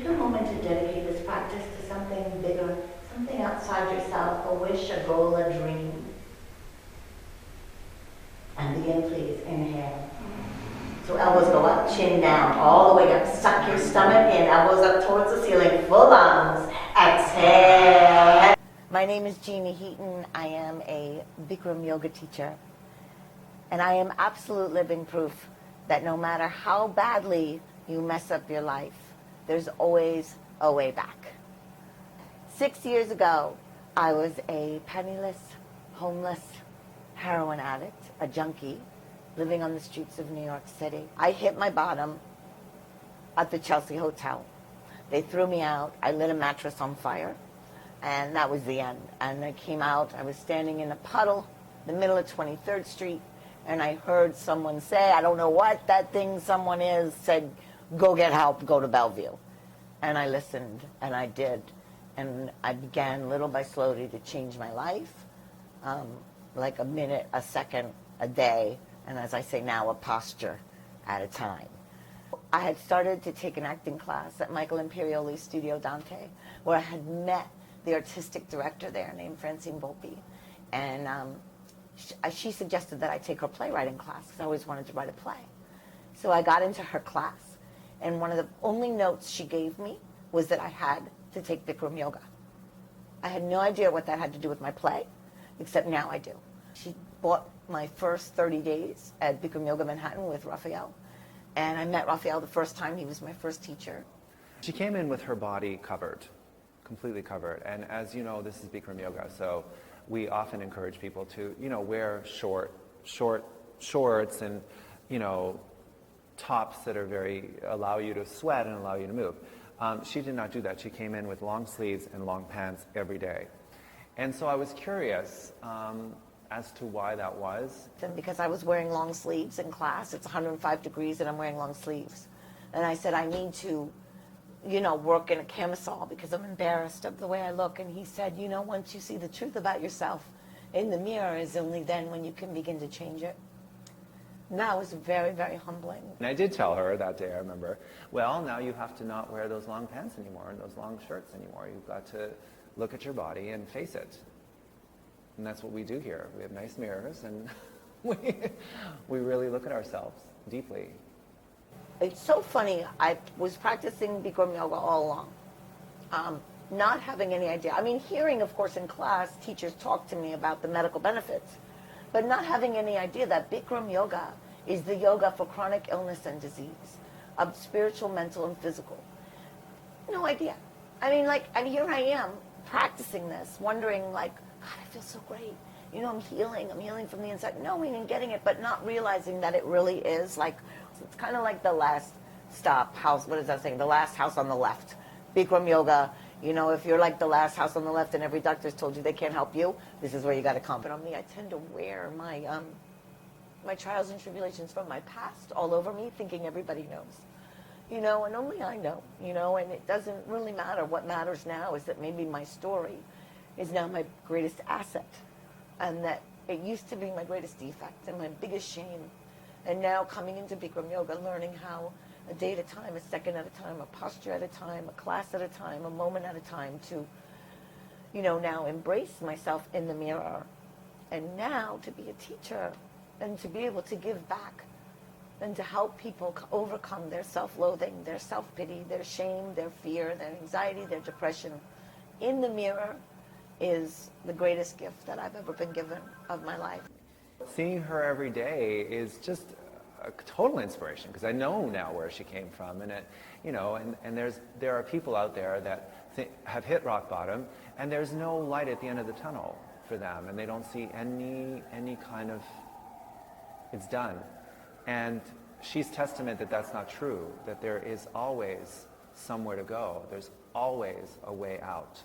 Take a moment to dedicate this practice to something bigger, something outside yourself, a wish, a goal, a dream. And begin, please. Inhale. So elbows go up, chin down, all the way up. Suck your stomach in, elbows up towards the ceiling, full lungs. Exhale. My name is Jeanne Heaton. I am a Bikram yoga teacher. And I am absolute living proof that no matter how badly you mess up your life, there's always a way back. 6 years ago, I was a penniless, homeless, heroin addict, a junkie, living on the streets of New York City. I hit my bottom at the Chelsea Hotel. They threw me out. I lit a mattress on fire, and that was the end. And I came out. I was standing in a puddle in the middle of 23rd Street, and I heard someone say, I don't know what that thing someone is, said, go get help, go to Bellevue. And I listened, and I did. And I began little by slowly to change my life, like a minute, a second, a day, and as I say now, a posture at a time. I had started to take an acting class at Michael Imperioli's Studio Dante, where I had met the artistic director there named Francine Volpe. And she suggested that I take her playwriting class because I always wanted to write a play. So I got into her class, and one of the only notes she gave me was that I had to take Bikram yoga. I had no idea what that had to do with my play, except now I do. She bought my first 30 days at Bikram Yoga Manhattan with Raphael, and I met Raphael the first time. He was my first teacher. She came in with her body covered, completely covered, and as you know, this is Bikram yoga, so we often encourage people to, wear shorts and, tops that are allow you to sweat and allow you to move. She did not do that. She came in with long sleeves and long pants every day. And so I was curious as to why that was. And because I was wearing long sleeves in class, it's 105 degrees and I'm wearing long sleeves. And I said, I need to, work in a camisole because I'm embarrassed of the way I look. And he said, once you see the truth about yourself in the mirror is only then when you can begin to change it. And that was very, very humbling. And I did tell her that day, I remember, well, now you have to not wear those long pants anymore and those long shirts anymore. You've got to look at your body and face it. And that's what we do here. We have nice mirrors, and we really look at ourselves deeply. It's so funny. I was practicing Bikram yoga all along, not having any idea. I mean, hearing, of course, in class, teachers talk to me about the medical benefits, but not having any idea that Bikram yoga is the yoga for chronic illness and disease, of spiritual, mental, and physical. No idea. I mean, and here I am practicing this, wondering, God, I feel so great. I'm healing from the inside, knowing and getting it, but not realizing that it really is it's kind of like the last stop house, what is that saying? The last house on the left. Bikram yoga, if you're like the last house on the left and every doctor's told you they can't help you, this is where you got to come. But on me, I tend to wear my trials and tribulations from my past all over me, thinking everybody knows. And only I know, and it doesn't really matter. What matters now is that maybe my story is now my greatest asset, and that it used to be my greatest defect and my biggest shame. And now coming into Bikram yoga, learning how a day at a time, a second at a time, a posture at a time, a class at a time, a moment at a time to, now embrace myself in the mirror, and now to be a teacher and to be able to give back and to help people overcome their self-loathing, their self-pity, their shame, their fear, their anxiety, their depression in the mirror is the greatest gift that I've ever been given of my life. Seeing her every day is just a total inspiration because I know now where she came from, and there are people out there that have hit rock bottom, and there's no light at the end of the tunnel for them, and they don't see any kind of it's done. And she's testament that that's not true, that there is always somewhere to go. There's always a way out.